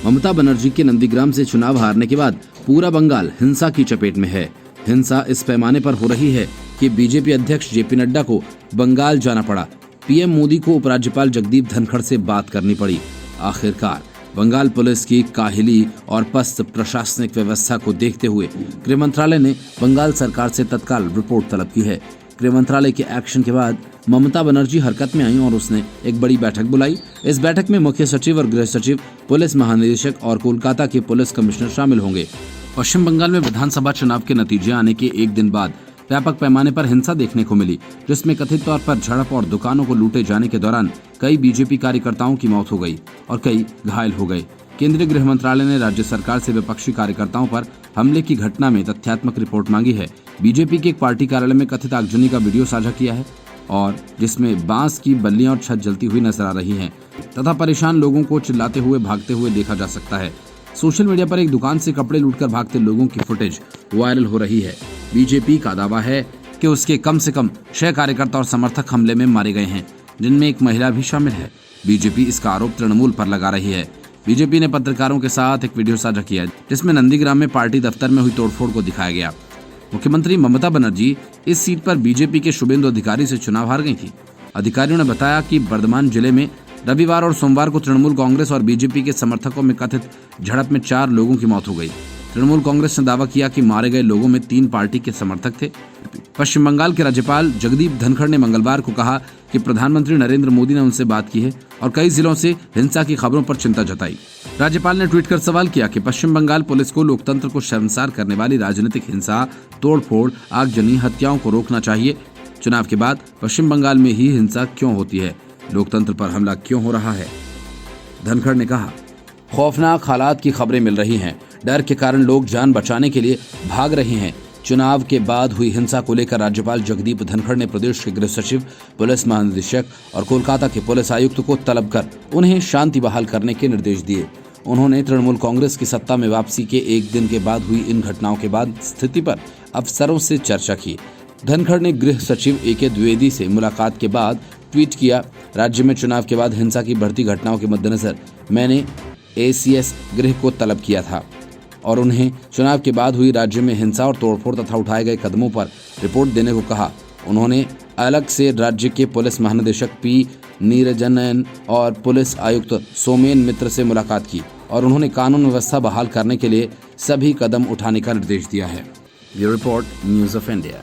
ममता बनर्जी के नंदीग्राम से चुनाव हारने के बाद पूरा बंगाल हिंसा की चपेट में है। हिंसा इस पैमाने पर हो रही है कि बीजेपी अध्यक्ष जेपी नड्डा को बंगाल जाना पड़ा। पीएम मोदी को उपराज्यपाल जगदीप धनखड़ से बात करनी पड़ी। आखिरकार बंगाल पुलिस की काहिली और पस्त प्रशासनिक व्यवस्था को देखते हुए गृह मंत्रालय ने बंगाल सरकार से तत्काल रिपोर्ट तलब की है। गृह मंत्रालय के एक्शन के बाद ममता बनर्जी हरकत में आई और उसने एक बड़ी बैठक बुलाई। इस बैठक में मुख्य सचिव और गृह सचिव, पुलिस महानिदेशक और कोलकाता के पुलिस कमिश्नर शामिल होंगे। पश्चिम बंगाल में विधानसभा चुनाव के नतीजे आने के एक दिन बाद व्यापक पैमाने पर हिंसा देखने को मिली, जिसमें कथित तौर पर झड़प और दुकानों को लूटे जाने के दौरान कई बीजेपी कार्यकर्ताओं की मौत हो गई और कई घायल हो गए। केंद्रीय गृह मंत्रालय ने राज्य सरकार से विपक्षी कार्यकर्ताओं पर हमले की घटना में तथ्यात्मक रिपोर्ट मांगी है। बीजेपी के एक पार्टी कार्यालय में कथित आगजनी का वीडियो साझा किया है और जिसमें बांस की बल्लियां और छत जलती हुई नजर आ रही हैं तथा परेशान लोगों को चिल्लाते हुए भागते हुए देखा जा सकता है। सोशल मीडिया पर एक दुकान से कपड़े लूटकर भागते लोगों की फुटेज वायरल हो रही है। बीजेपी का दावा है कि उसके कम से कम 6 कार्यकर्ता और समर्थक हमले में मारे गए हैं, जिनमें एक महिला भी शामिल है। बीजेपी इसका आरोप तृणमूल पर लगा रही है। बीजेपी ने पत्रकारों के साथ एक वीडियो साझा किया जिसमें नंदीग्राम में पार्टी दफ्तर में हुई तोड़फोड़ को दिखाया गया। मुख्यमंत्री ममता बनर्जी इस सीट पर बीजेपी के शुभेंदु अधिकारी से चुनाव हार गई थी। अधिकारियों ने बताया कि बर्धमान जिले में रविवार और सोमवार को तृणमूल कांग्रेस और बीजेपी के समर्थकों में कथित झड़प में 4 लोगों की मौत हो गई। तृणमूल कांग्रेस ने दावा किया कि मारे गए लोगों में 3 पार्टी के समर्थक थे। पश्चिम बंगाल के राज्यपाल जगदीप धनखड़ ने मंगलवार को कहा कि प्रधानमंत्री नरेंद्र मोदी ने उनसे बात की है और कई जिलों से हिंसा की खबरों पर चिंता जताई। राज्यपाल ने ट्वीट कर सवाल किया कि पश्चिम बंगाल पुलिस को लोकतंत्र को शर्मसार करने वाली राजनीतिक हिंसा, तोड़फोड़, आगजनी, हत्याओं को रोकना चाहिए। चुनाव के बाद पश्चिम बंगाल में ही हिंसा क्यों होती है? लोकतंत्र पर हमला क्यों हो रहा है? धनखड़ ने कहा, खौफनाक हालात की खबरें मिल रही हैं। डर के कारण लोग जान बचाने के लिए भाग रहे हैं। चुनाव के बाद हुई हिंसा को लेकर राज्यपाल जगदीप धनखड़ ने प्रदेश के गृह सचिव, पुलिस महानिदेशक और कोलकाता के पुलिस आयुक्त को तलब कर उन्हें शांति बहाल करने के निर्देश दिए। उन्होंने तृणमूल कांग्रेस की सत्ता में वापसी के एक दिन के बाद हुई इन घटनाओं के बाद स्थिति पर अफसरों से चर्चा की। धनखड़ ने गृह सचिव ए.के. द्विवेदी से मुलाकात के बाद ट्वीट किया, राज्य में चुनाव के बाद हिंसा की बढ़ती घटनाओं के मद्देनजर मैंने एसीएस गृह को तलब किया था और उन्हें चुनाव के बाद हुई राज्य में हिंसा और तोड़फोड़ तथा उठाए गए कदमों पर रिपोर्ट देने को कहा। उन्होंने अलग से राज्य के पुलिस महानिदेशक पी नीरजनन और पुलिस आयुक्त सोमेन मित्र से मुलाकात की और उन्होंने कानून व्यवस्था बहाल करने के लिए सभी कदम उठाने का निर्देश दिया है। Bureau report, news of India.